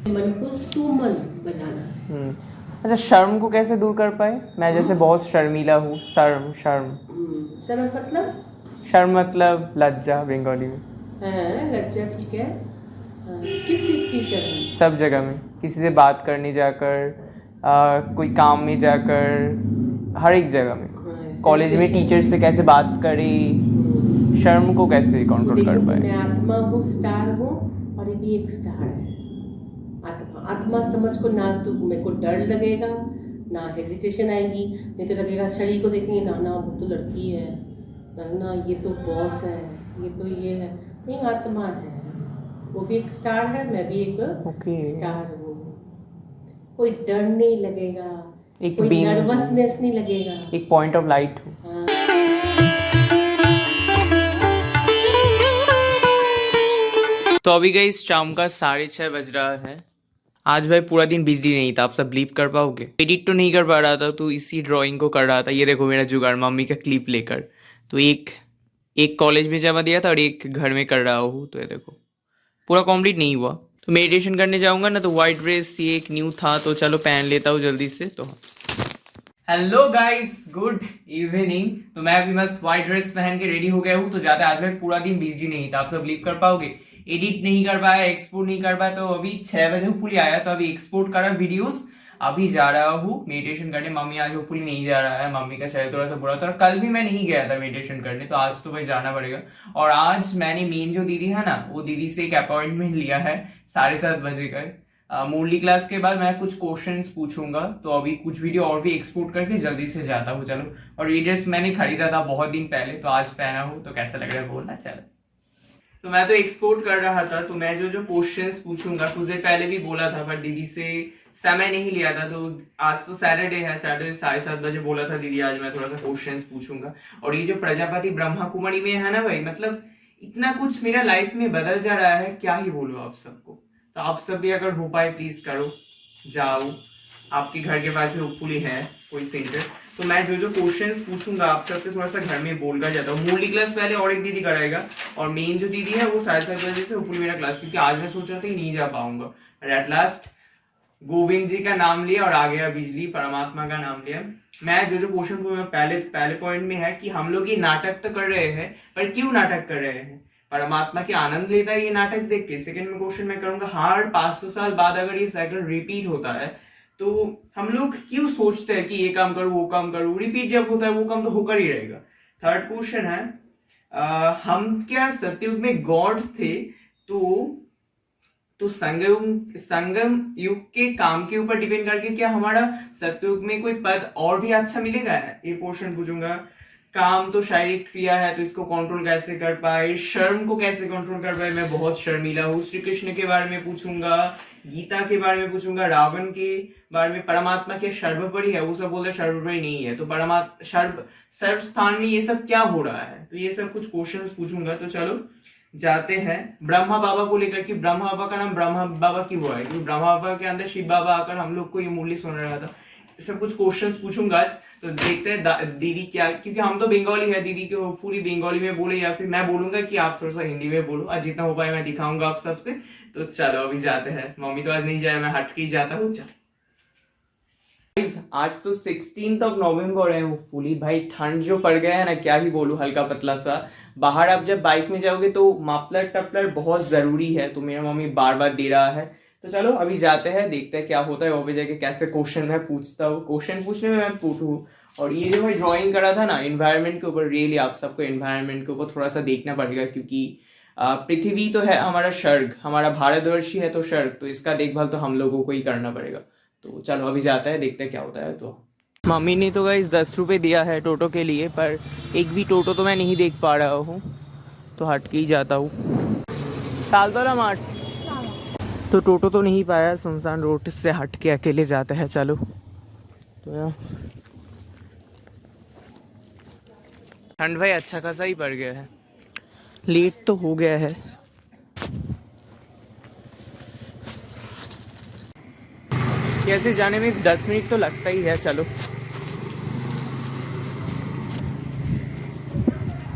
मन को सुमन बनाना। अच्छा, शर्म को कैसे दूर कर पाए? मैं जैसे बहुत शर्मीला हूँ। शर्म शर्म शर्म मतलब? शर्म मतलब लज्जा बंगाली में। हाँ, लज्जा ठीक है। किस चीज़ की शर्म? सब जगह में, किसी से बात करने जाकर, कोई काम में जाकर, हर एक जगह में। कॉलेज में टीचर से कैसे बात करें, शर्म को कैसे वो कंट्रोल देखो कर कि पाए? मैं आत्मा हूँ, स्टार हूँ, और ये भी एक स्टार है। आत्मा आत्मा समझ को ना, तो मेरे को डर लगेगा ना हेजिटेशन आएगी। नहीं तो लगेगा शरीर को देखेंगे ना, ना वो तो लड़की है, ना ये तो बॉस है, ये तो ये है। नहीं, आत्मा है, वो भी एक स्टार है, मैं भी एक स्टार हूँ। कोई डर नहीं लगेगा, एक कोई बीम, नर्वसनेस नहीं लगेगा। एक पॉइंट ऑफ लाइट हूँ। हाँ। तो अभी गई शाम का 6:30 बज रहा है। आज भाई पूरा दिन बिजली नहीं था, आप सब बिलीव कर पाओगे? एडिट तो नहीं कर पा रहा था, तो इसी ड्राइंग को कर रहा था। ये देखो मेरा जुगाड़, मम्मी का क्लिप लेकर। तो एक एक कॉलेज में जमा दिया था और एक घर में कर रहा हूँ। तो ये देखो पूरा कंप्लीट नहीं हुआ। तो मेडिटेशन करने जाऊंगा ना, तो व्हाइट ड्रेस ये एक न्यू था, तो चलो पहन लेता हूँ जल्दी से। तो हेलो गाइस, गुड इवनिंग। तो मैं अभी बस व्हाइट ड्रेस पहन के रेडी हो गया हूँ। तो ज्यादा आज तक पूरा दिन बिजली नहीं था, आप सब बिलीव कर पाओगे? एडिट नहीं कर पाया, एक्सपोर्ट नहीं कर पाया। तो अभी 6 बजे होपफुली आया, तो अभी एक्सपोर्ट करा वीडियोस। अभी जा रहा हूँ मेडिटेशन करने। मम्मी आज होपफुली नहीं जा रहा है, मम्मी का शरीर थोड़ा सा बुरा था, और कल भी मैं नहीं गया था मेडिटेशन करने, तो आज तो भाई जाना पड़ेगा। और आज मैंने मेन जो दीदी है ना, वो दीदी से एक अपॉइंटमेंट लिया है 7:30 बजे का। मुरली क्लास के बाद मैं कुछ क्वेश्चंस पूछूंगा। तो अभी कुछ वीडियो और भी एक्सपोर्ट करके जल्दी से जाता हूँ। चलो, और ये ड्रेस मैंने खरीदा था बहुत दिन पहले, तो आज पहना हूँ। तो कैसा लग रहा है बोलना। चलो, तो मैं तो एक्सपोर्ट कर रहा था। तो मैं जो जो क्वेश्चंस पूछूंगा, कुछ देर पहले भी बोला था, पर दीदी से समय नहीं लिया था। तो आज तो सैटरडे है, सैटरडे 7:30 बजे बोला था दीदी आज मैं थोड़ा सा क्वेश्चंस पूछूंगा। और ये जो प्रजापति ब्रह्मा कुमारी में है ना भाई, मतलब इतना कुछ मेरा लाइफ में बदल जा रहा है, क्या ही बोलो आप सबको। तो आप सब भी अगर हो पाए प्लीज करो, जाओ। आपके घर के पास होपफुली है कोई सेंटर। तो मैं जो जो क्वेश्चंस पूछूंगा आप सबसे थोड़ा सा घर में बोलकर जाता हूँ। मूली क्लास पहले और एक दीदी कराएगा, और मेन जो दीदी है वो 7:30 बजे से होपफुली मेरा क्लास, क्योंकि आज मैं सोच रहा था कि नहीं जा पाऊंगा। एट लास्ट गोविंद जी का नाम लिया और आ गया बिजली, परमात्मा का नाम लिया। मैं जो जो क्वेश्चन पहले पहले पॉइंट में है कि हम लोग ये नाटक तो कर रहे हैं, पर क्यों नाटक कर रहे हैं? परमात्मा के आनंद लेता है ये नाटक देख के। सेकंड में क्वेश्चन मैं करूंगा, हर 500 साल बाद अगर ये साइकिल रिपीट होता है, तो हम लोग क्यों सोचते हैं कि ये काम करूं वो काम करूं? रिपीट जब होता है वो काम तो होकर ही रहेगा। थर्ड क्वेश्चन है, हम क्या सतयुग में गॉड थे? तो संगम युग के काम के ऊपर डिपेंड करके क्या हमारा सतयुग में कोई पद और भी अच्छा मिलेगा? ये क्वेश्चन पूछूंगा। काम तो शारीरिक क्रिया है, तो इसको कंट्रोल कैसे कर पाए? शर्म को कैसे कंट्रोल कर पाए? मैं बहुत शर्मीला हूँ। श्री कृष्ण के बारे में पूछूंगा, गीता के बारे में पूछूंगा, रावण के बारे में। परमात्मा के सर्वोपरि है, वो सब बोलते सर्वोपरि नहीं है, तो परमात्मा सर्व स्थान में ये सब क्या हो रहा है? तो ये सब कुछ क्वेश्चन पूछूंगा। तो चलो जाते हैं ब्रह्मा बाबा को लेकर। कि ब्रह्मा बाबा का नाम ब्रह्मा बाबा क्यों हुआ है? क्योंकि ब्रह्मा बाबा के अंदर शिव बाबा आकर हम लोग को ये मुरली सुना रहा था। सब कुछ क्वेश्चंस पूछूंगा आज। तो देखते हैं दीदी क्या, क्योंकि हम तो बंगाली है, दीदी को पूरी बंगाली में बोले, या फिर मैं बोलूंगा कि आप थोड़ा सा हिंदी में बोलो। आज जितना हो पाए मैं दिखाऊंगा आप सबसे। तो चलो अभी जाते हैं। मम्मी तो आज नहीं जाए, मैं हट के ही जाता हूँ। चलो, आज तो 16 नवंबर है फुली। भाई ठंड जो पड़ गया है ना, क्या ही बोलूं, हल्का पतला सा। बाहर आप जब बाइक में जाओगे तो मफलर टपलर बहुत जरूरी है, तो मेरा मम्मी बार बार दे रहा है। तो चलो अभी जाते हैं, देखते हैं क्या होता है। वहां पे जाके कैसे क्वेश्चन मैं पूछता हूँ, क्वेश्चन पूछने में मैं पूछूँ। और ये जो मैं ड्राइंग करा था ना इन्वायरमेंट के ऊपर, रियली आप सबको इन्वायरमेंट के ऊपर थोड़ा सा देखना पड़ेगा, क्योंकि पृथ्वी तो है हमारा स्वर्ग, हमारा भारतवर्ष ही है तो स्वर्ग, तो इसका देखभाल तो हम लोगों को ही करना पड़ेगा। तो चलो अभी जाता है, देखते हैं क्या होता है। तो मम्मी ने तो गाइस 10 रुपये दिया है टोटो के लिए, पर एक भी टोटो तो मैं नहीं देख पा रहा हूँ, तो हट के ही जाता हूँ। तालतोला मार्ट। तो टोटो तो नहीं पाया, सुनसान रोड से हट के अकेले जाते हैं। चलो, तो यार ठंड भाई अच्छा खासा ही पड़ गया है, लेट तो हो गया है। कैसे जाने में 10 मिनट तो लगता ही है। चलो,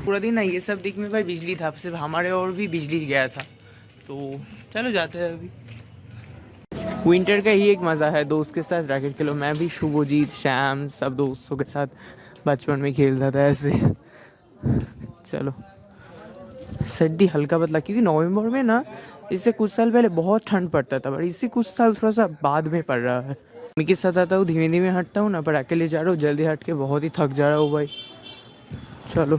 पूरा दिन ना ये सब दिख में भाई बिजली था, सिर्फ हमारे और भी बिजली गया था। तो चलो जाते हैं अभी। विंटर का ही एक मज़ा है, दोस्त के साथ रैकेट खेलो। मैं भी शुभजीत, श्याम, सब दोस्तों के साथ बचपन में खेलता था ऐसे। चलो, सर्दी हल्का पतला, क्योंकि नवंबर में ना, इससे कुछ साल पहले बहुत ठंड पड़ता था, पर इससे कुछ साल थोड़ा सा बाद में पड़ रहा है। मम्मी के साथ आता हूँ, धीमे धीमे हटता हूँ ना, पर अकेले जा रहा हूँ, जल्दी हट के बहुत ही थक जा रहा हूँ भाई। चलो,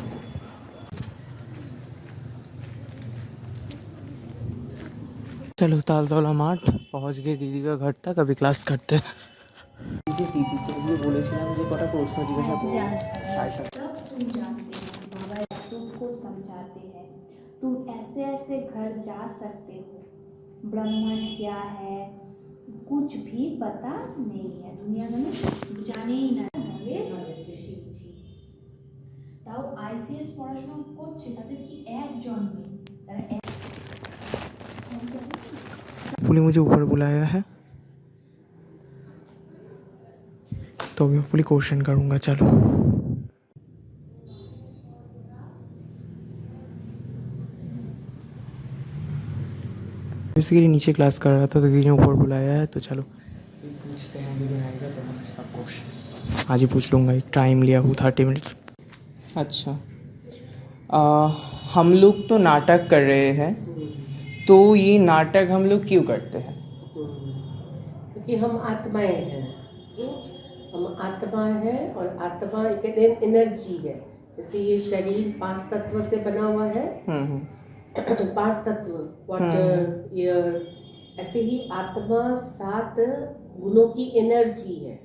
चलो तालतोला मार्ट पहुँच गए दीदी का घर तक, अभी क्लास करते हैं। दीदी तो ये बोलेছিলাম যে কটা প্রশ্ন জিজ্ঞাসা করব, तुम जानते हो बाबा तुमको समझाते हैं, तुम ऐसे ऐसे घर जा सकते हो, ब्रह्मांड क्या है कुछ भी पता नहीं है, दुनिया में জানে ही না, নলেজ শিখছি। তাও আইসিএস পড়াশোনা করছে তাদের কি এক জন্মে তারা पुली मुझे ऊपर बुलाया है, तो मैं पुली क्वेश्चन करूँगा। चलो, बेसिकली नीचे क्लास कर रहा था, तो दीदी ने ऊपर बुलाया है, तो चलो पूछते हैं। दीदी आएगा तो मैं सब क्वेश्चन आज ही पूछ लूँगा। एक टाइम लिया हूँ 30 मिनट्स। अच्छा, हम लोग तो नाटक कर रहे हैं, तो ये नाटक हम लोग क्यों करते हैं? क्योंकि हम आत्माएं हैं। हम आत्मा है, और आत्मा एक एनर्जी है। जैसे ये शरीर 5 तत्व से बना हुआ है, 5 तत्व, वाटर, एयर, ऐसे ही आत्मा 7 गुणों की एनर्जी है।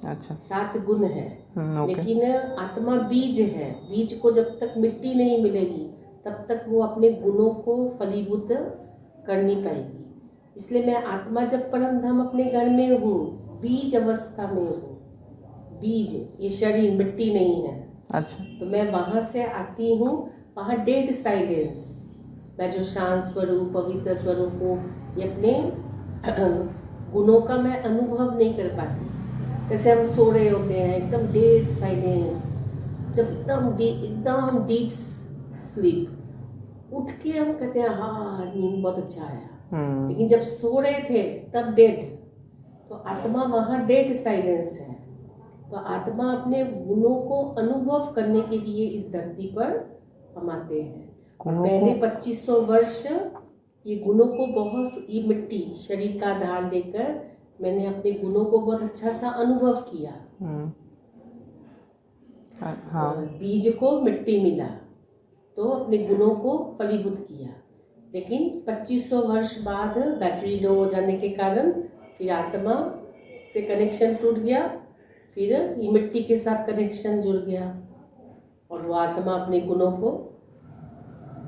अच्छा, 7 गुण है। ओके। लेकिन आत्मा बीज है। बीज को जब तक मिट्टी नहीं मिलेगी तब तक वो अपने गुणों को फलीभूत कर नहीं पाएगी। इसलिए मैं आत्मा जब परम धाम अपने घर में हूँ, बीज अवस्था में हूँ। बीज, ये शरीर मिट्टी नहीं है। अच्छा, तो मैं वहाँ से आती हूँ, वहाँ डेड साइलेंस, मैं जो शांत स्वरूप पवित्र स्वरूप हूँ, ये अपने गुणों का मैं अनुभव नहीं कर पाती। जैसे हम सो रहे होते हैं, एकदम डेड साइलेंस, जब एकदम डीप स्लीप, उठ के हम कहते हैं हाँ नींद बहुत अच्छा आया। लेकिन जब सो रहे थे तब डेड। तो आत्मा वहाँ डेड साइलेंस है। तो आत्मा अपने गुणों को अनुभव करने के लिए इस धरती पर हम आते हैं। पहले 2500 वर्ष ये गुणों को बहुत, ये मिट्टी शरीर का आधार लेकर मैंने अपने गुणों को बहुत अच्छा सा अनुभव किया। हाँ। बीज को मिट्टी मिला तो अपने गुणों को फलीभूत किया। लेकिन 2500 वर्ष बाद बैटरी लो हो जाने के कारण फिर आत्मा से कनेक्शन टूट गया, फिर ये मिट्टी के साथ कनेक्शन जुड़ गया, और वो आत्मा अपने गुणों को,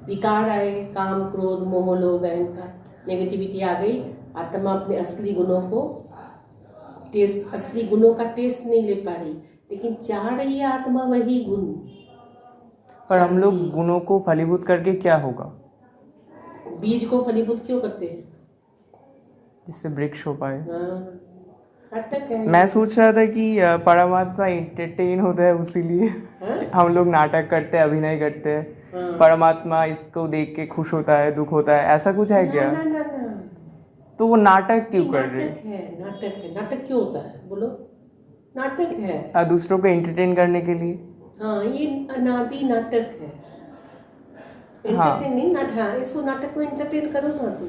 विकार आए, काम क्रोध मोह लोभ अहंकार, नेगेटिविटी आ गई, आत्मा अपने असली गुणों को असली गुणों का टेस्ट नहीं ले पा रही, लेकिन चाह रही है आत्मा वही गुण। पर हम लोग गुणों को फलीभूत करके क्या होगा? बीज को फलीभूत क्यों करते हैं? जिससे वृक्ष हो पाए। नाटक है। मैं सोच रहा था कि परमात्मा एंटरटेन होता है, उसीलिए हम लोग नाटक करते हैं, अभिनय करते हैं। परमात्मा इसको देख के खुश होता है, दुख होता है, ऐसा कुछ है क्या? ना। तो वो नाटक क्यों कर रहे हैं? नाटक है। नाटक क्यों होता है बोलो? नाटक है दूसरों को एंटरटेन करने के लिए। हाँ, ये अनादि नाटक है। एंटरटेन नहीं, नाटक, इसको नाटक को एंटरटेन करो ना तुम।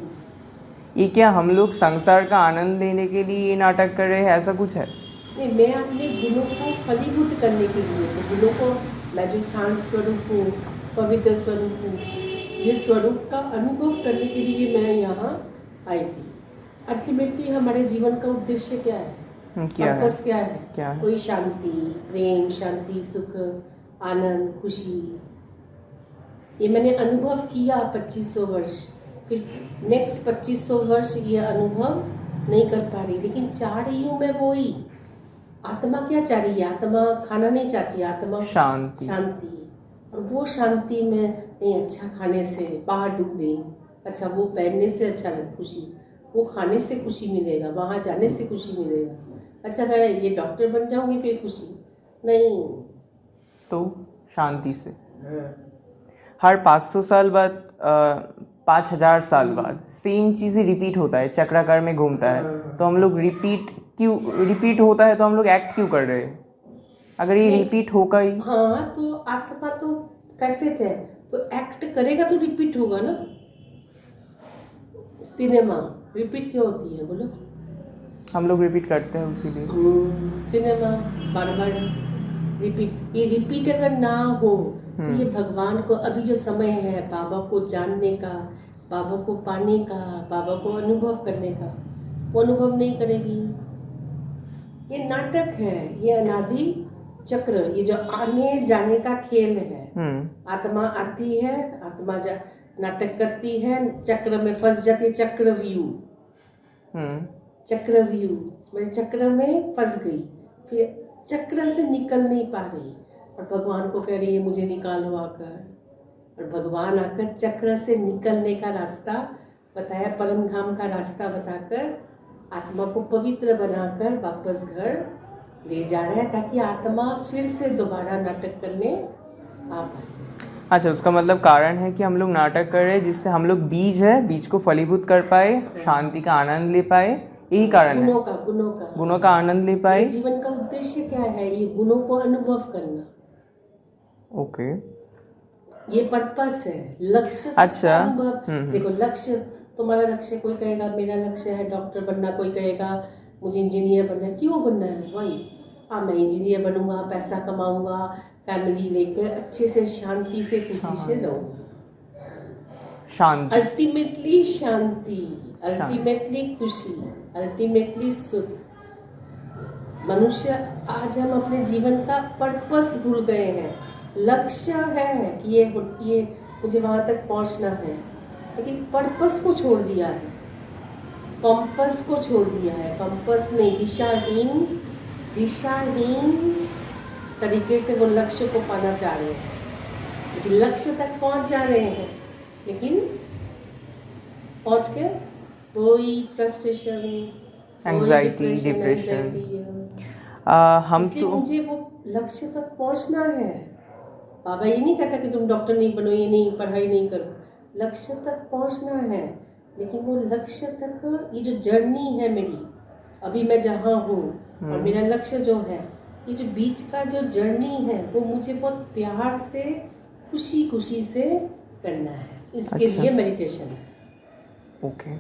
ये क्या हम लोग संसार का आनंद लेने के लिए ये नाटक कर रहे हैं, ऐसा कुछ है? नहीं, मैं अपने गुणों को फलीभूत करने के लिए, तो गुणों को, मैं जो शांत स्वरूप हूँ, पवित्र स्वरूप हूँ, ये स्वरूप का अनुभव करने के लिए मैं यहाँ आई थी। अल्टीमेटली हमारे जीवन का उद्देश्य क्या है? पर्पस क्या है? कोई शांति, प्रेम, शांति, सुख, आनंद, खुशी, ये मैंने अनुभव किया 2500 वर्ष। फिर नेक्स्ट 2500 वर्ष ये अनुभव नहीं कर पा रही, लेकिन चाह रही हूँ मैं वही। आत्मा क्या चाह रही है? आत्मा खाना नहीं चाहती, आत्मा शांति। और वो शांति में नहीं, अच्छा खाने से बाहर डूब गई, अच्छा वो पहनने से अच्छा लग खुशी, वो खाने से खुशी मिलेगा, वहाँ जाने से खुशी मिलेगा, अच्छा मैं ये डॉक्टर बन जाऊंगी फिर खुशी नहीं, तो शांति से। हर 500 साल बाद 5000 साल बाद सेम चीज़ ही रिपीट होता है, चक्राकार में घूमता है, तो हम लोग रिपीट होता है तो हम लोग एक्ट क्यों कर रहे हैं? अगर ये रिपीट होगा ही। हाँ, तो आत्मा तो कैसे थे, तो एक्ट करेगा तो रिपीट होगा ना। सिनेमा रिपीट क्यों होती है बोलो? हम लोग रिपीट करते हैं उसीलिए। सिनेमा बार बार रिपीट, ये रिपीट अगर ना हो तो ये भगवान को अभी जो समय है बाबा को जानने का, बाबा को पाने का, बाबा को अनुभव करने का, वो अनुभव नहीं करेगी। ये नाटक है, ये अनादि चक्र, ये जो आने जाने का खेल है। आत्मा आती है, आत्मा नाटक करती है, चक्र में फंस जाती है, चक्रव्यूह मैं चक्र में फंस गई, फिर चक्र से निकल नहीं पा रही और भगवान को कह रही है मुझे निकालो आकर, और भगवान आकर चक्र से निकलने का रास्ता बताया, परम धाम का रास्ता बताकर आत्मा को पवित्र बनाकर वापस घर ले जा रहा है, ताकि आत्मा फिर से दोबारा नाटक करने आ पाए। अच्छा, उसका मतलब कारण है कि हम लोग नाटक कर रहे हैं जिससे हम लोग बीज को फलीभूत कर पाए, शांति का आनंद ले पाए, यही कारण है। गुणों का आनंद ले पाए। जीवन का उद्देश्य क्या है? ये गुणों को अनुभव करना। ओके, ये पर्पस है, लक्ष्य। अच्छा, देखो लक्ष्य, तुम्हारा लक्ष्य, कोई कहेगा मेरा लक्ष्य है डॉक्टर बनना, कोई कहेगा मुझे इंजीनियर बनना है। क्यों बनना है? वही मैं इंजीनियर बनूंगा, पैसा कमाऊंगा, फैमिली लेकर अच्छे से शांति से खुशी से रहूंगा। शांति, अल्टीमेटली शांति, अल्टीमेटली खुशी, अल्टीमेटली सुख। मनुष्य आज हम अपने जीवन का पर्पस भूल गए हैं। लक्ष्य है कि ये मुझे वहां तक पहुंचना है, लेकिन पर्पस को छोड़ दिया है, कंपस को छोड़ दिया है। कंपस नहीं, दिशाहीन तरीके से वो लक्ष्य को पाना चाह रहे हैं, लेकिन लक्ष्य तक पहुंच जा रहे हैं, लेकिन पहुंच के कोई फ्रस्ट्रेशन, एंजाइटी, डिप्रेशन। हम तो मुझे वो लक्ष्य तक पहुंचना है। बाबा ये नहीं कहता कि तुम डॉक्टर नहीं बनो, ये नहीं, पढ़ाई नहीं करो, लक्ष्य तक पहुंचना है। लेकिन वो लक्ष्य तक, ये जो जर्नी है मेरी, अभी मैं जहाँ हूँ और मेरा लक्ष्य जो है, ये जो बीच का जो जर्नी है वो मुझे बहुत प्यार से, खुशी खुशी से करना है। इसके लिए मेडिटेशन है। ओके,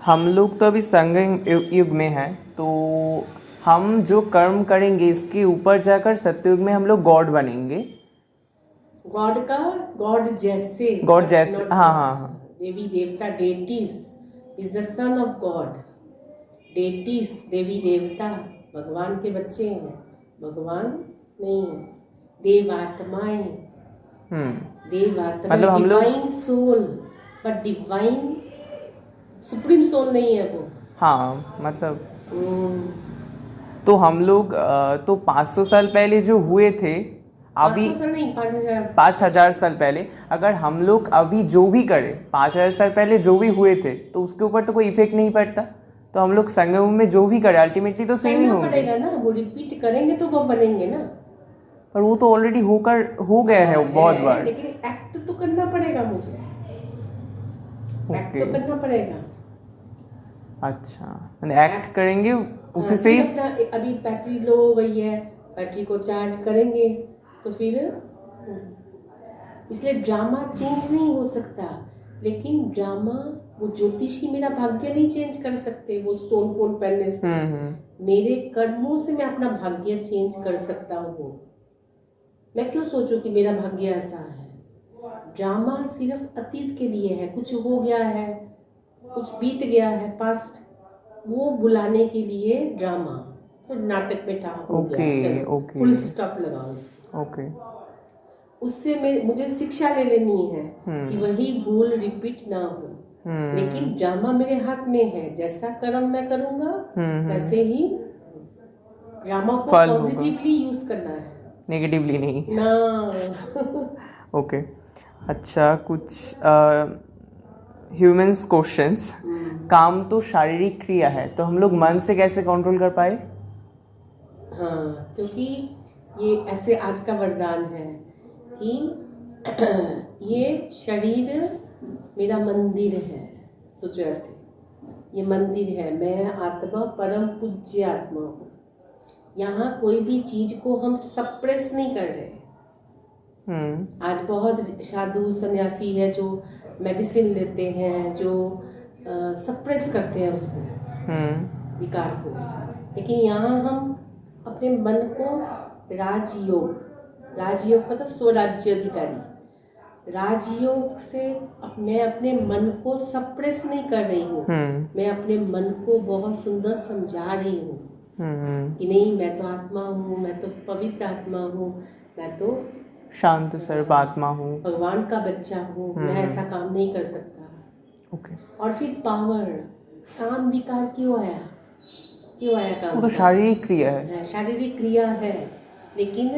हम लोग तो अभी संगम युग में हैं, तो हम जो कर्म करेंगे इसके ऊपर जाकर सत्ययुग में हम लोग गॉड बनेंगे। गॉड जैसे, हाँ, देवी देवता, deities is the son of God. Deities देवी देवता भगवान के बच्चे हैं, भगवान नहीं है। देवात्माएं, मतलब हम लोग डिवाइन सोल, पर डिवाइन सुप्रीम सोल नहीं है वो। हाँ, मतलब तो हम लोग तो 500 साल पहले जो हुए थे, अभी 5000 साल पहले, अगर हम लोग अभी जो भी करें 5000 साल पहले जो भी हुए थे, तो उसके ऊपर तो कोई इफेक्ट नहीं पड़ता। तो हम लोग संगम में जो भी करें अल्टीमेटली तो सेम ही होंगे। पड़ेगा ना, वो रिपीट करेंगे तो वो बनेंगे ना। पर वो तो ऑलरेडी हो गया है बहुत बार। लेकिन एक्ट तो करना पड़ेगा मुझे, एक्ट तो करना पड़ेगा। अच्छा, एक्ट करेंगे उसी से ही। अभी बैटरी लो हो गई है, बैटरी को चार्ज करेंगे तो फिर, इसलिए ड्रामा चेंज नहीं हो सकता। लेकिन ड्रामा, वो ज्योतिषी मेरा भाग्य नहीं चेंज कर सकते, वो स्टोन फोन पहनने से। मेरे कर्मों से मैं अपना भाग्य चेंज कर सकता हूँ। मैं क्यों सोचूं कि मेरा भाग्य ऐसा है? ड्रामा सिर्फ अतीत के लिए है, कुछ हो गया है, कुछ बीत गया है पास्ट, वो भुलाने के लिए ड्रामा, तो नाटक में फुल स्टॉप लगाओ इसको। ओके, उससे मुझे शिक्षा ले लेनी है कि वही भूल रिपीट ना हो। लेकिन ड्रामा मेरे हाथ में है, जैसा कर्म मैं करूंगा वैसे ही ड्रामा को पॉजिटिवली यूज करना है, नेगेटिवली नहीं ना। ओके, अच्छा, कुछ ह्यूमंस क्वेश्चंस। काम तो शारीरिक क्रिया है, तो हम लोग मन से कैसे कंट्रोल कर पाए? हाँ, क्योंकि ये ऐसे आज का वरदान है कि ये शरीर मेरा मंदिर है, सोचो ऐसे, ये मंदिर है, मैं आत्मा परम पूज्य आत्मा हूँ। यहाँ कोई भी चीज को हम सप्रेस नहीं कर रहे। आज बहुत साधु सन्यासी है जो मेडिसिन लेते हैं, जो सप्रेस करते हैं उसको, विकार को। लेकिन यहाँ हम अपने मन को राजयोग मतलब स्वराज्य अधिकारी, राजयोग से मैं अपने मन को सप्रेस नहीं कर रही हूँ। मैं अपने मन को बहुत सुंदर समझा रही हूँ कि नहीं, मैं तो आत्मा हूँ, मैं तो पवित्र आत्मा हूँ, मैं तो शांत सर्व आत्मा हूँ, भगवान का बच्चा हूँ, मैं ऐसा काम नहीं कर सकता। ओके। और फिर पावर, काम विकार क्यों आया काम? वो तो शारीरिक क्रिया है। शारीरिक क्रिया है, लेकिन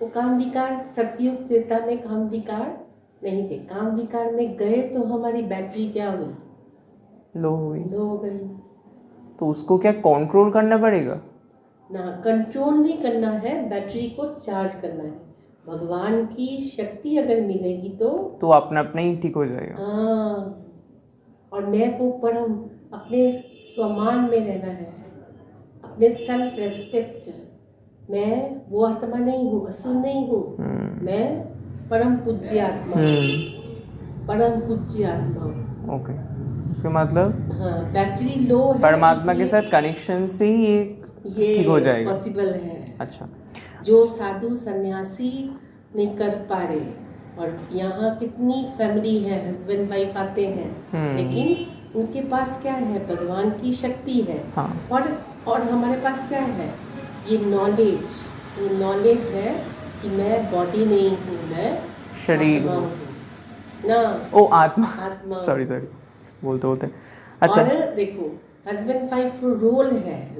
वो काम विकार सतयुग त्रेता में काम विकार नहीं थे। काम विकार में गए तो हमारी बैटरी क्या हुई? लो हो गई। तो उसको क्या कंट्रोल करना पड़ेगा? ना, कंट्रोल नहीं करना है, बैटरी को चार्ज करना है। भगवान की शक्ति अगर मिलेगी तो अपना अपना ही ठीक हो जाएगा। हाँ, और मैं वो परम अपने स्वमान में रहना है, अपने सेल्फ रेस्पेक्ट। मैं वो आत्मा नहीं हूँ, असुर नहीं हूँ, मैं परम पूज्य आत्मा हूँ, परम पूज्य आत्मा हूँ। ओके, इसका मतलब हाँ, बैटरी लो है, परमात्मा के साथ कनेक्शन से ही ये ठीक हो जाएगा। पॉसिबल है। अच्छा, जो साधु सन्यासी नहीं कर पा रहे, और यहाँ कितनी फैमिली है, हस्बैंड वाइफ आते हैं, लेकिन उनके पास क्या है? भगवान की शक्ति है। हाँ। और हमारे पास क्या है? ये नॉलेज है कि मैं बॉडी नहीं हूँ, मैं शरीर आत्मा हूँ ना। ओ आत्मा सॉरी बोलते अच्छा। और देखो, हस्बैंड वाइफ रोल है,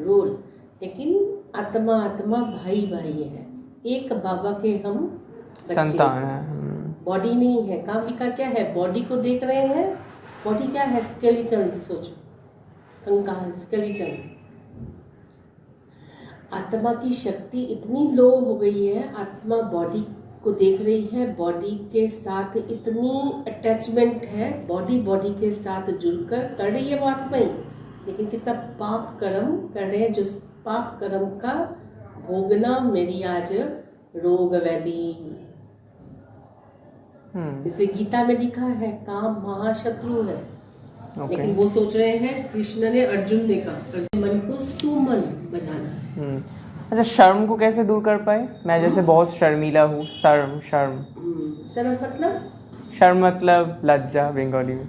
लेकिन आत्मा भाई है, एक बाबा के हम संतान है। बॉडी नहीं है। काम विकार क्या है? बॉडी को देख रहे हैं, बॉडी क्या है? स्केलेटन, सोचो, कंकाल, स्केलेटन। आत्मा की शक्ति इतनी लो हो गई है, आत्मा बॉडी को देख रही है, बॉडी के साथ इतनी अटैचमेंट है, बॉडी के साथ जुड़कर कर रही है वो आत्मा ही, लेकिन कितना पाप कर्म कर रहे हैं, जो पाप कर्म का भोगना मेरी आज रोग व्याधि। इसे गीता में लिखा है, काम महाशत्रु है। लेकिन वो सोच रहे हैं, कृष्ण ने अर्जुन ने कहा, मन को सुमन बनाना। अच्छा, शर्म को कैसे दूर कर पाए? मैं जैसे बहुत शर्मीला हूँ। शर्म मतलब लज्जा, बंगाली में।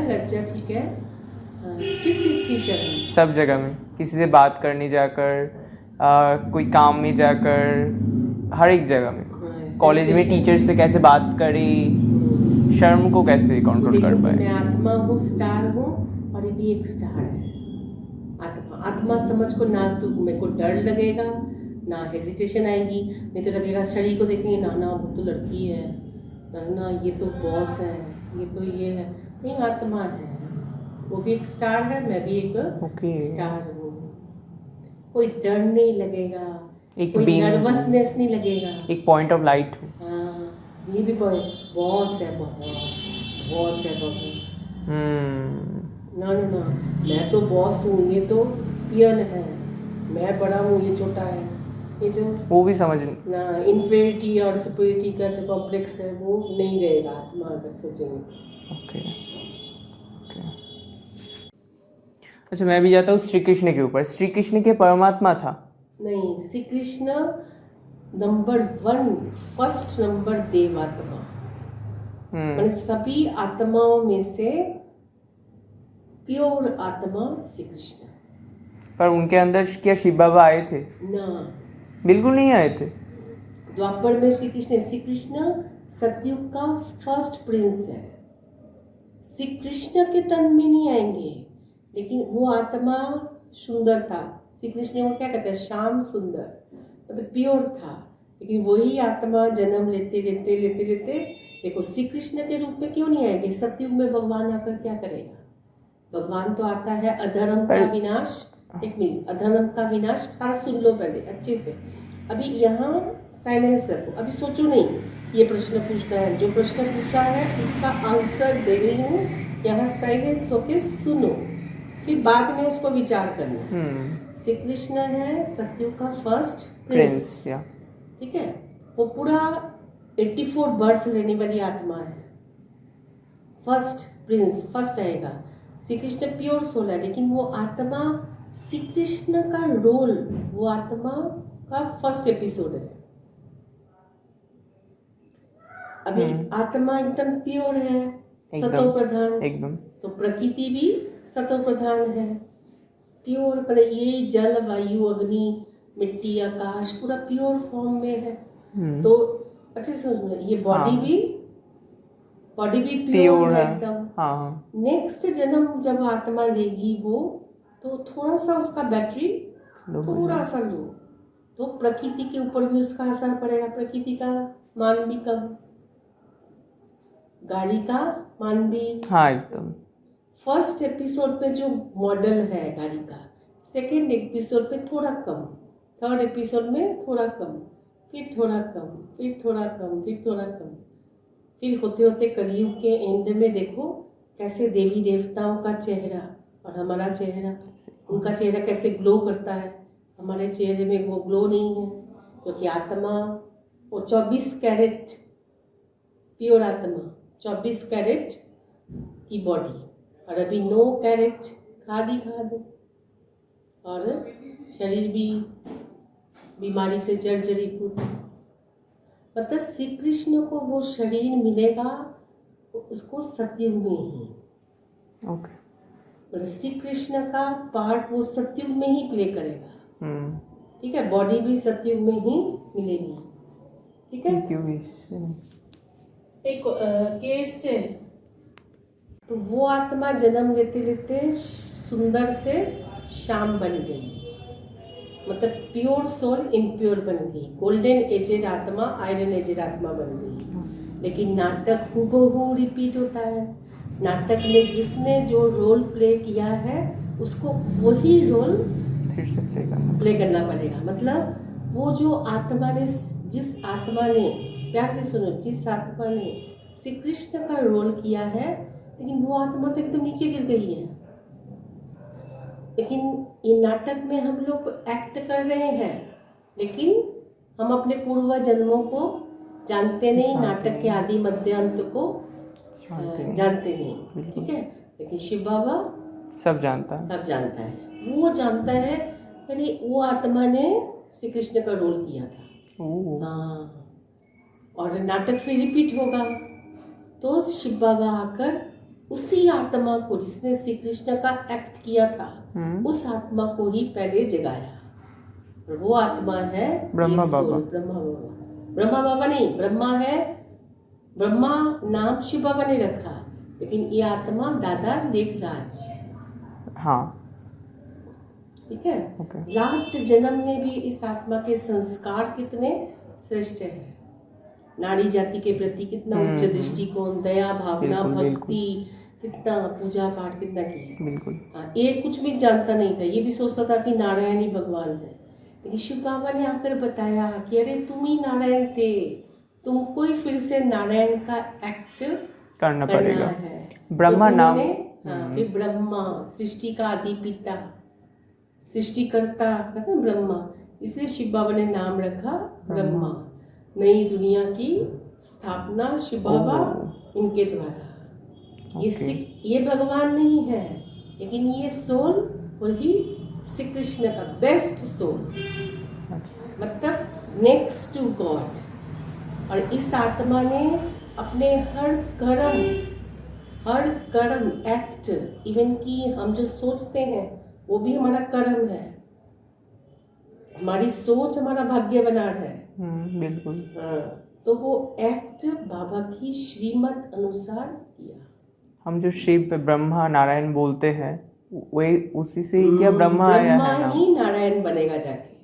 लज्जा, ठीक है। किस चीज की शर्म? सब जगह में, किसी से बात करने जाकर, कोई काम में जाकर, हर एक जगह में। कॉलेज में टीचर से कैसे बात करें, शर्म को कैसे कंट्रोल कर पाए? मैं आत्मा हूँ, स्टार हूँ, और ये भी एक स्टार है। आत्मा समझ को ना तो मेरे को डर लगेगा, ना हेजिटेशन आएगी, नहीं तो लगेगा शरीर को देखेंगे, ना वो तो लड़की है, ना ये तो बॉस है, ये तो ये है। नहीं, आत्मा है, वो भी एक स्टार है, मैं भी एक स्टार हूँ। कोई डर नहीं लगेगा, कोई नर्वसनेस नहीं लगेगा, एक पॉइंट ऑफ लाइट। हाँ, ये भी बॉस है, बॉस है बाबू। ना, मैं तो बॉस हूँ, ये तो पियन है, मैं बड़ा हूँ, ये छोटा है। ये जो वो भी समझ ना, इन्फीरियरिटी और सुपीरियरिटी का जो कॉम्प्लेक्स है, वो नहीं रहेगा आत्मा अगर सोचेंगे। ओके। अच्छा, मैं भी जाता हूँ श्री कृष्ण के ऊपर। श्री कृष्ण के परमात्मा था? नहीं, Shri Krishna number 1, first number देवात्मा। मैंने सभी आत्माओं में से प्योर आत्मा श्री कृष्ण। पर उनके अंदर क्या शिव बाबा आए थे? ना, बिल्कुल नहीं आए थे। द्वापर में श्री कृष्ण सतयुग का फर्स्ट प्रिंस है। श्री कृष्ण के तन में नहीं आएंगे, लेकिन वो आत्मा सुंदर था। श्री कृष्ण को क्या कहते हैं? श्याम सुंदर, मतलब प्योर था। लेकिन वही आत्मा जन्म लेते देखो, श्री कृष्ण के रूप में क्यों नहीं आएंगे? सतयुग में भगवान आकर क्या करेगा? भगवान तो आता है अधर्म का विनाश। एक मिनट, अधर्म का विनाश, सुन लो पहले अच्छे से। अभी यहाँ साइलेंस रखो, अभी सोचो नहीं, ये प्रश्न पूछना है। जो प्रश्न पूछा है उसका आंसर दे रही हूँ, यहाँ साइलेंस होके सुनो, फिर बाद में उसको विचार करना। श्री कृष्ण है सतयुग का फर्स्ट प्रिंस, या ठीक है। वो पूरा 84 बर्थ लेने वाली आत्मा है, फर्स्ट प्रिंस, फर्स्ट आएगा। श्री कृष्ण प्योर सोल है, लेकिन वो आत्मा श्री कृष्ण का रोल, वो आत्मा का फर्स्ट एपिसोड है। अभी आत्मा एकदम प्योर है, सतो प्रधान एकदम, तो प्रकृति भी सतो प्रधान है, प्योर। पर ये जल वायु अग्नि मिट्टी आकाश पूरा प्योर फॉर्म में है। तो अच्छे से समझो, ये बॉडी भी प्योर है एकदम। हाँ। नेक्स्ट जन्म जब आत्मा लेगी वो, तो थोड़ा सा उसका बैटरी थोड़ा सा लो, तो प्रकृति के ऊपर भी उसका असर पड़ेगा। प्रकृति का मान भी कम, गाड़ी का मान भी, हाँ एकदम। फर्स्ट एपिसोड पे जो मॉडल है गाड़ी का, सेकेंड एपिसोड पे थोड़ा कम, थर्ड एपिसोड में थोड़ा कम, फिर थोड़ा कम, फिर थोड़ा कम, फिर थोड़ा कम, फिर होते होते कलयुग के एंड में देखो कैसे देवी देवताओं का चेहरा और हमारा चेहरा, उनका चेहरा कैसे ग्लो करता है, हमारे चेहरे में वो ग्लो नहीं है, क्योंकि आत्मा वो 24 कैरेट प्योर आत्मा, 24 कैरेट की बॉडी, और अभी 9 कैरेट खादी और शरीर भी बीमारी से जर्जरीभूत। मतलब श्री कृष्ण को वो शरीर मिलेगा उसको सतयुग में ही, ओके। श्री कृष्ण का पार्ट वो सतयुग में ही प्ले करेगा, ठीक है। बॉडी भी सतयुग में ही मिलेगी, ठीक है। एक केस है, तो वो आत्मा जन्म लेते लेते सुंदर से शाम बन गई, मतलब प्योर सोल इम्प्योर बन गई, गोल्डन एजेड आत्मा आयरन एजेड आत्मा बन गई। लेकिन नाटक हूबहू रिपीट होता है। नाटक में जिसने जो रोल प्ले किया है उसको वही रोल फिर से प्ले करना पड़ेगा। मतलब वो जो आत्मा ने, जिस आत्मा ने, प्यार से सुनो, जिस आत्मा ने श्री कृष्ण का रोल किया है, लेकिन वो आत्मा तो एकदम नीचे गिर गई है। लेकिन ये नाटक में हम लोग एक्ट कर रहे हैं, लेकिन हम अपने पूर्व जन्मों को जानते नहीं, नाटक के आदि मध्य अंत को जानते नहीं, ठीक है। लेकिन शिव बाबा सब जानता है, वो जानता है, यानी वो आत्मा ने श्री कृष्ण का रोल किया था। हाँ, और नाटक फिर रिपीट होगा, तो शिव बाबा आकर उसी आत्मा को जिसने श्री कृष्ण का एक्ट किया था, उस आत्मा को ही पहले जगाया। और वो आत्मा है ब्रह्मा बाबा। ब्रह्मा बाबा नहीं, ब्रह्मा है, ब्रह्मा नाम शिव बाबा ने रखा, लेकिन ये आत्मा दादा लेखराज, हाँ, ठीक है। लास्ट जन्म में भी इस आत्मा के संस्कार कितने श्रेष्ठ है, नारी जाति के प्रति कितना उच्च दृष्टिकोण, दया भावना, भक्ति, कितना पूजा पाठ कितना किया। बिल्कुल। हाँ, ये कुछ भी जानता नहीं था, ये भी सोचता था कि नारायण ही भगवान है। लेकिन शिव बाबा ने आकर बताया कि अरे तुम ही नारायण थे, तुमको ही फिर से नारायण का एक्ट करना पड़ेगा है। ब्रह्मा तो नाम, हाँ, फिर ब्रह्मा सृष्टि का आदि पिता, सृष्टिकर्ता ब्रह्मा, इसलिए शिव बाबा ने नाम रखा ब्रह्मा। नई दुनिया की स्थापना शिव बाबा इनके द्वारा। ये भगवान नहीं है, लेकिन ये सोल वही श्री कृष्ण का बेस्ट सोल, मतलब नेक्स्ट टू गॉड। और इस आत्मा ने अपने हर कर्म एक्ट, इवन कि हम जो सोचते हैं वो भी हमारा कर्म है, हमारी सोच हमारा भाग्य बनाना है। बिल्कुल। हाँ, तो वो एक्ट बाबा की श्रीमत अनुसार किया। हम जो शिव ब्रह्मा नारायण बोलते हैं वही उसी से ही क्या ब्रह्मा आया है, ब्रह्मा ही नारायण बनेगा जाके।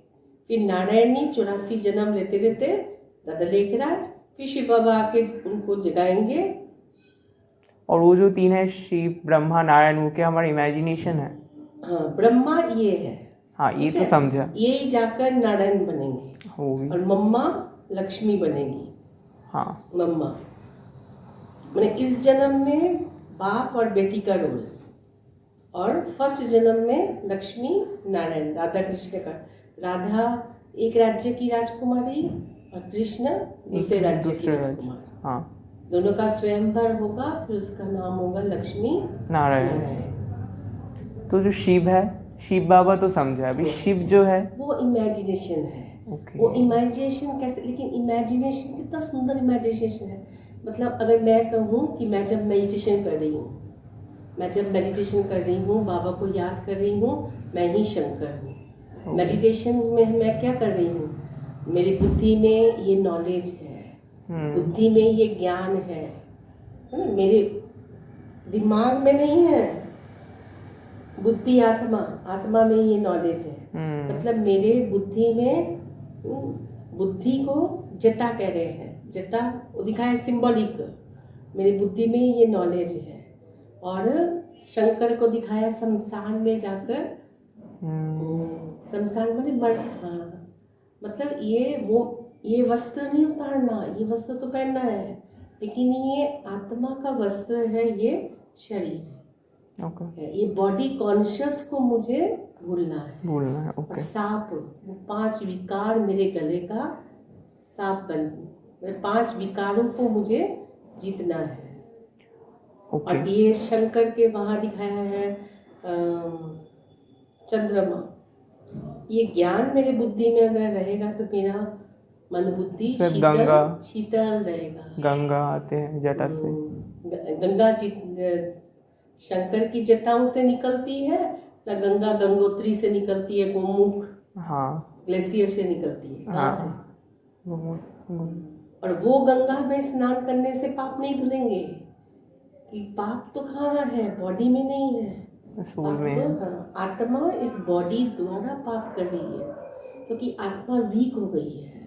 फिर नारायण ही 84 जन्म लेते लेते दादा लेखराज, फिर शिव बाबा आके उनको जगाएंगे। और वो जो तीन है शिव ब्रह्मा नारायण, वो क्या हमारा इमेजिनेशन है। हाँ, ब्रह्मा ये है, हाँ ये तो समझा, ये जाकर नारायण बनेंगे और मम्मा लक्ष्मी बनेगी। हाँ मम्मा, मैंने इस जन्म में बाप और बेटी का रोल, और फर्स्ट जन्म में लक्ष्मी नारायण राधा कृष्ण का, राधा एक राज्य की राजकुमारी और कृष्ण दूसरे राज्य की दूसरे राज्य। राजकुमार, हाँ दोनों का स्वयंवर होगा, फिर उसका नाम होगा लक्ष्मी नारायण। नारायण। तो जो शिव है, शिव बाबा तो समझा, अभी शिव जो है वो इमेजिनेशन है। ओके वो इमेजिनेशन कैसे, लेकिन इमेजिनेशन कितना सुंदर इमेजिनेशन है। मतलब अगर मैं कहूँ कि मैं जब मेडिटेशन कर रही हूँ, बाबा को याद कर रही हूँ, मैं ही शंकर हूँ। मेडिटेशन में मैं क्या कर रही हूँ, मेरी बुद्धि में ये नॉलेज है, बुद्धि में ये ज्ञान है ना, मेरे दिमाग में नहीं है, बुद्धि आत्मा में ये नॉलेज है। मतलब मेरे बुद्धि में, बुद्धि को जटा कह रहे हैं, जटा वो दिखाया सिंबॉलिक, मेरी बुद्धि में ये नॉलेज है। और शंकर को दिखाया शमशान में जाकर, शमशान में मर, हाँ मतलब ये वस्त्र नहीं उतारना, ये वस्त्र तो पहनना है, लेकिन ये आत्मा का वस्त्र है, ये शरीर ओके है, ये बॉडी कॉन्शियस को मुझे भूलना है। ओके और सांप, वो 5 विकार मेरे गले का सांप बन, मेरे 5 विकारों को मुझे जीतना है। ओके और ये शंकर के वहाँ दिखाया है चंद्रमा, ये ज्ञान मेरे बुद्धि में अगर रहेगा तो मेरा मन बुद्धि शीतल रहेगा। गंगा आते हैं जटा से, गंगा जी शंकर की जटाओं से निकलती है ना, गंगा गंगोत्री से निकलती है, गोमुख हाँ ग्लेशियर से निकलती है, कहाँ से? और वो गंगा में स्नान करने से पाप नहीं धुलेंगे, कि पाप तो कहाँ है, बॉडी में नहीं है, सोल में है। हाँ, आत्मा इस बॉडी द्वारा पाप कर रही है, क्योंकि आत्मा वीक हो गई है,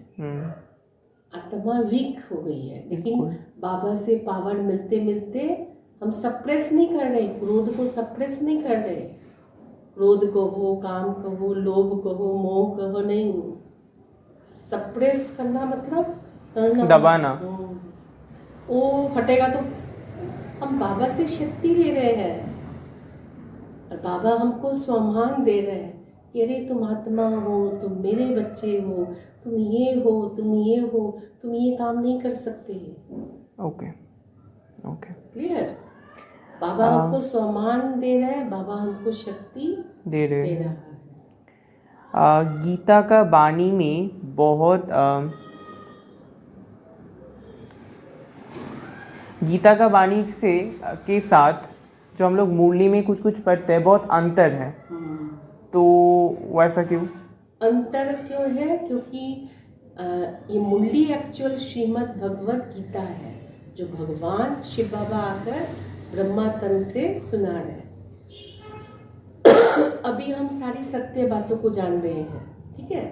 आत्मा वीक हो गई है। लेकिन बाबा से पावर मिलते मिलते हम सप्रेस नहीं कर रहे, क्रोध को सप्रेस नहीं कर रहे, क्रोध कहो, काम कहो, लोभ कहो, मोह कहो, नहीं, सप्रेस करना मतलब करना, दबाना। वो हटेगा तो हम बाबा से शक्ति ले रहे हैं, और बाबा हमको सम्मान दे रहे हैं कि अरे तुम आत्मा हो, तुम मेरे बच्चे हो, तुम ये हो, तुम ये हो, तुम ये काम नहीं कर सकते। Okay okay clear? बाबा हमको सम्मान दे रहे हैं, बाबा हमको शक्ति दे रहे रहा हैं। है। गीता का वाणी में बहुत गीता का वाणी से के साथ जो हम लोग मुरली में कुछ कुछ पढ़ते हैं बहुत अंतर है, तो वैसा क्यों? अंतर क्यों है? क्योंकि ये मुरली एक्चुअल श्रीमद् भगवत गीता है, जो भगवान शिव बाबा आकर ब्रह्मा तन से सुना रहे हैं। अभी हम सारी सत्य बातों को जान रहे हैं, ठीक है,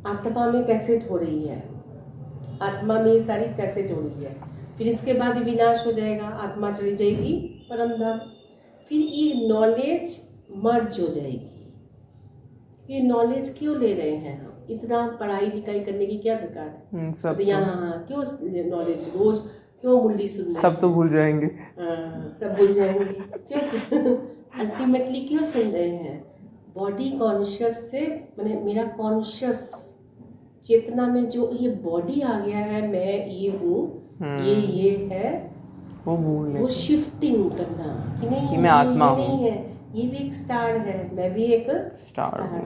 आत्मा में कैसे हो रही है, आत्मा में ये सारी कैसे हो रही है, फिर इसके बाद विनाश हो जाएगा, आत्मा चली जाएगी परम धाम, फिर ये नॉलेज मर्ज हो जाएगी। ये नॉलेज क्यों ले रहे हैं हम, इतना पढ़ाई लिखाई करने की क्या दरकार है? सब यहाँ क्यों नॉलेज, रोज क्यों मुरली सुन रहे हैं? सब तो भूल जाएंगे, सब भूल जाएंगे, क्यों अल्टीमेटली क्यों सुन रहे हैं? बॉडी कॉन्शियस से, मैंने मेरा कॉन्शियस चेतना में जो ये बॉडी आ गया है, मैं ये हूँ, ये है, वो शिफ्टिंग करना कि नहीं, कि मैं आत्मा हूँ, नहीं है, ये भी एक स्टार है, मैं भी एक स्टार हूँ।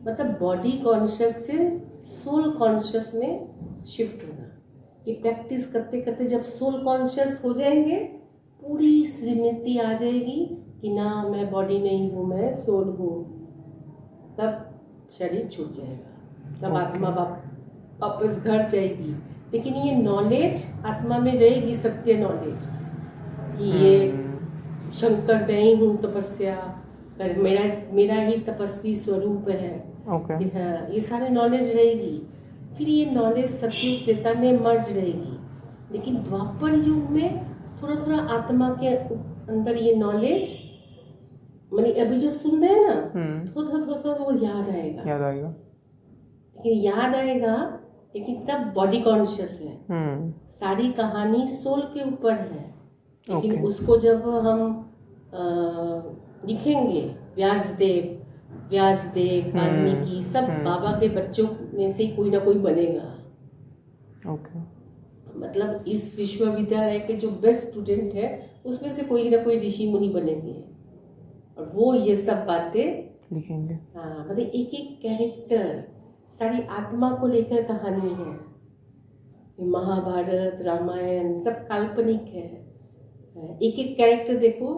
मतलब बॉडी कॉन्शियस से सोल कॉन्शियस में शिफ्ट होना। ये प्रैक्टिस करते करते जब सोल कॉन्शियस हो जाएंगे, पूरी श्रीमती आ जाएगी कि ना मैं बॉडी नहीं हूँ, मैं सोल हूँ, तब शरीर छूट जाएगा, तब आत्मा वापस घर जाएगी। लेकिन ये नॉलेज आत्मा में रहेगी, सत्य नॉलेज कि ये शंकर मैं ही हूँ, तपस्या कर, मेरा ही तपस्वी स्वरूप है। हाँ, ये सारे नॉलेज रहेगी। फिर ये नॉलेज सत्युग त्रेता में मर्ज रहेगी। लेकिन द्वापर युग में थोड़ा थोड़ा आत्मा के अंदर ये नॉलेज, माने अभी जो सुन रहे हैं ना, थोड़ा थोड़ा वो याद आएगा। लेकिन याद आएगा लेकिन तब बॉडी कॉन्शियस है। सारी कहानी सोल के ऊपर है, लेकिन Okay. उसको जब हम लिखेंगे, व्यासदेव वाल्मीकि सब बाबा के बच्चों में से कोई ना कोई बनेगा। ओके। मतलब इस विश्वविद्यालय के जो बेस्ट स्टूडेंट है उसमें से कोई ना कोई ऋषि मुनि बनेंगे और वो ये सब बातें लिखेंगे। हाँ, मतलब एक एक कैरेक्टर, सारी आत्मा को लेकर कहानी है। महाभारत, रामायण सब काल्पनिक है। एक एक कैरेक्टर देखो,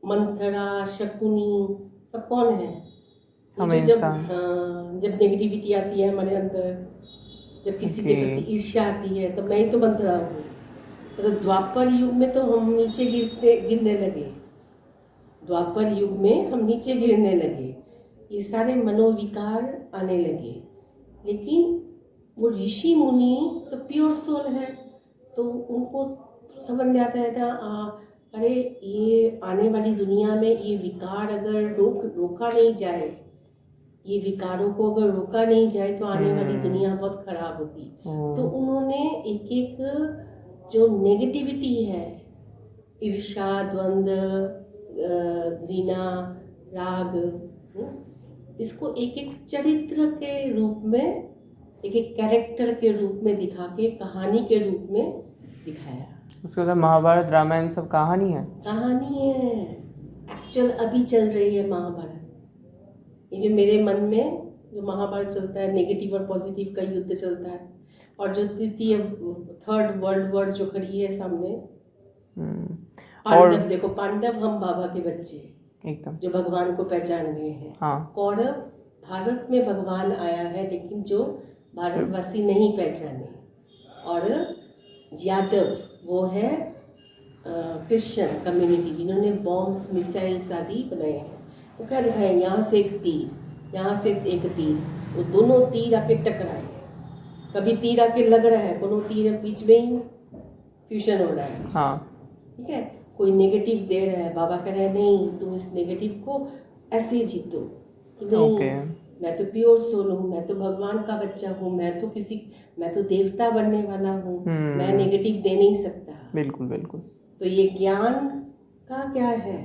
मंथरा, शकुनी, सब कौन है? ये जो जब नेगेटिविटी आती है हमारे अंदर, जब किसी के प्रति ईर्ष्या आती है, तो मैं ही तो मंथरा हूँ। तो द्वापर युग में तो हम नीचे गिरने लगे, द्वापर युग में हम नीचे गिरने लगे, ये सारे मनोविकार आने लगे। लेकिन वो ऋषि मुनि तो प्योर सोल है, तो उनको समझ में आता है अरे ये आने वाली दुनिया में ये विकार अगर रोका नहीं जाए, ये विकारों को अगर रोका नहीं जाए तो आने वाली दुनिया बहुत खराब होगी। तो उन्होंने एक एक जो नेगेटिविटी है, ईर्ष्या, द्वंद्व, घृणा, राग, इसको एक एक चरित्र के रूप में, एक एक कैरेक्टर के रूप में दिखा के कहानी के रूप में दिखाया। उसके बाद महाभारत, रामायण सब कहानी है। एक्चुअल अभी चल रही है महाभारत। ये जो मेरे मन में जो महाभारत चलता है, नेगेटिव और पॉजिटिव का युद्ध चलता है, और जो तृतीय थर्ड वर्ल्ड वॉर जो खड़ी है सामने, पांडव देखो, पांडव हम बाबा के बच्चे एकदम, जो भगवान को पहचान गए हैं। हाँ। कौरव भारत में भगवान आया है, लेकिन जो भारतवासी नहीं पहचाने, और यादव वो है क्रिश्चियन कम्युनिटी जिन्होंने बॉम्ब्स, मिसाइल्स आदि बनाए हैं। वो क्या दिखाए, यहाँ से एक तीर, यहाँ से एक तीर, वो दोनों तीर आके टकराए, कभी तीर आके लग रहा है, दोनों तीर बीच में ही फ्यूजन हो रहा है। हाँ, ठीक है। कोई नेगेटिव दे रहा है, बाबा कह रहे हैं नहीं, तुम इस नेगेटिव को ऐसे जीतो कि नहीं, मैं तो प्योर सोल हूँ, मैं तो भगवान का बच्चा हूँ, मैं तो देवता बनने वाला हूँ, मैं नेगेटिव दे नहीं सकता। बिल्कुल बिल्कुल। तो ये ज्ञान का क्या है,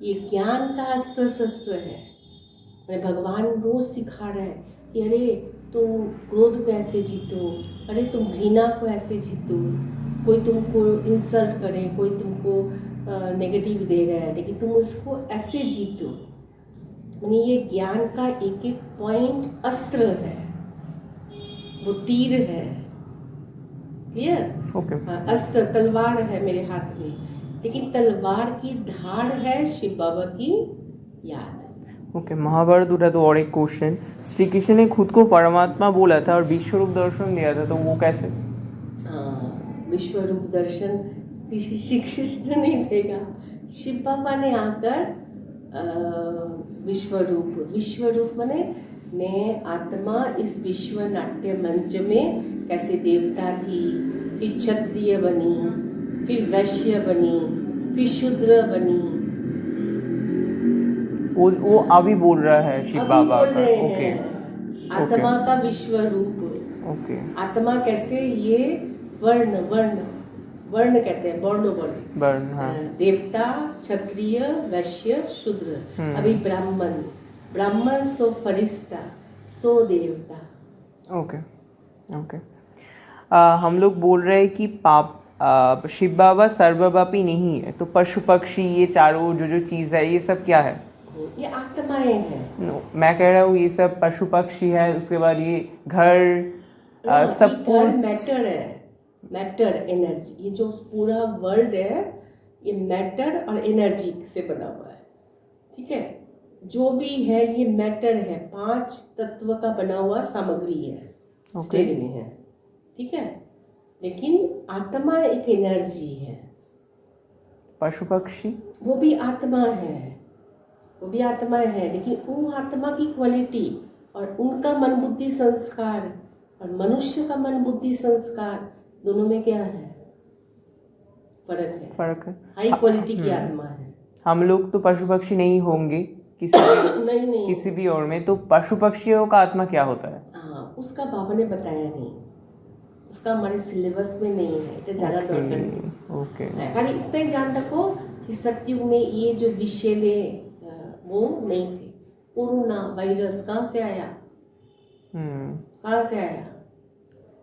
ये ज्ञान का अस्त्र शस्त्र है। भगवान रोज सिखा रहा है कि अरे तुम क्रोध को ऐसे जीतो, अरे तुम घृणा को ऐसे जीतो। कोई तुमको इंसल्ट करे, कोई तुमको नेगेटिव दे रहा है, लेकिन तुम उसको ऐसे जीतो। यानी ये ज्ञान का एक एक पॉइंट अस्त्र है, वो तीर है। क्लियर? ओके। अस्त्र तलवार है मेरे हाथ में, लेकिन तलवार की धार है शिव बाबा की याद। ओके, महाभारत उठा तो और एक क्वेश्चन, श्री कृष्ण ने खुद को परमात्मा बोला था और विश्वरूप दर्शन दिया था, तो वो कैसे? विश्वरूप दर्शन श्री कृष्ण नहीं देगा, शिव बाबा ने आकर विश्वरूप माने मैं आत्मा इस विश्व नाट्य मंच में कैसे देवता थी, फिर क्षत्रिय बनी, फिर वैश्य बनी, फिर शूद्र बनी। वो अभी बोल रहा है शिव बाबा का। ओके, आत्मा का विश्वरूप। ओके, आत्मा कैसे, ये वर्ण कहते हैं, वर्ण, हाँ। देवता, क्षत्रिय, वैश्य, शूद्र। अभी ब्राह्मण सो फरिश्ता, सो देवता। ओके। हम लोग बोल रहे हैं कि शिव बाबा सर्वव्यापी नहीं है, तो पशु पक्षी ये चारों जो चीज है, ये सब क्या है? ये आत्माएं हैं। मैं कह रहा हूँ ये सब पशु पक्षी है, उसके बाद ये घर सब मैटर है, मैटर एनर्जी। ये जो पूरा वर्ल्ड है ये मैटर और एनर्जी से बना हुआ है, ठीक है। जो भी है ये मैटर है, 5 तत्व का बना हुआ सामग्री है, स्टेज में है, ठीक है। लेकिन आत्मा एक एनर्जी है। पशु पक्षी वो भी आत्मा है, लेकिन वो आत्मा की क्वालिटी और उनका मन बुद्धि संस्कार और मनुष्य का मन बुद्धि संस्कार, दोनों में क्या है? फर्क है। हाई क्वालिटी की आत्मा है। हम लोग तो पशु पक्षी नहीं होंगे किसी नहीं। किसी भी और में, तो पशु पक्षियों का आत्मा क्या होता है? उसका बाबा ने बताया नहीं, उसका हमारे सिलेबस में नहीं है, तो जाना दरकार ओके खाली इतना ही जान रखो कि सतयुग में ये जो विषैले वो नहीं थे। कोरोना वायरस कहाँ से आया, कहाँ से आया?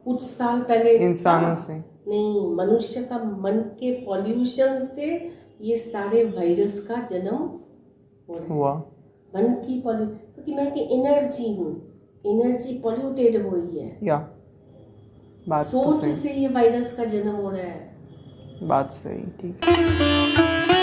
कुछ साल पहले इंसानों से नहीं, मनुष्य का मन के पॉल्यूशन से ये सारे वायरस का जन्म हुआ। मन की क्योंकि मैं की एनर्जी हूँ, एनर्जी पॉल्यूटेड हो रही है, या बात तो सोच सही, से ये वायरस का जन्म हो रहा है। बात सही, ठीक।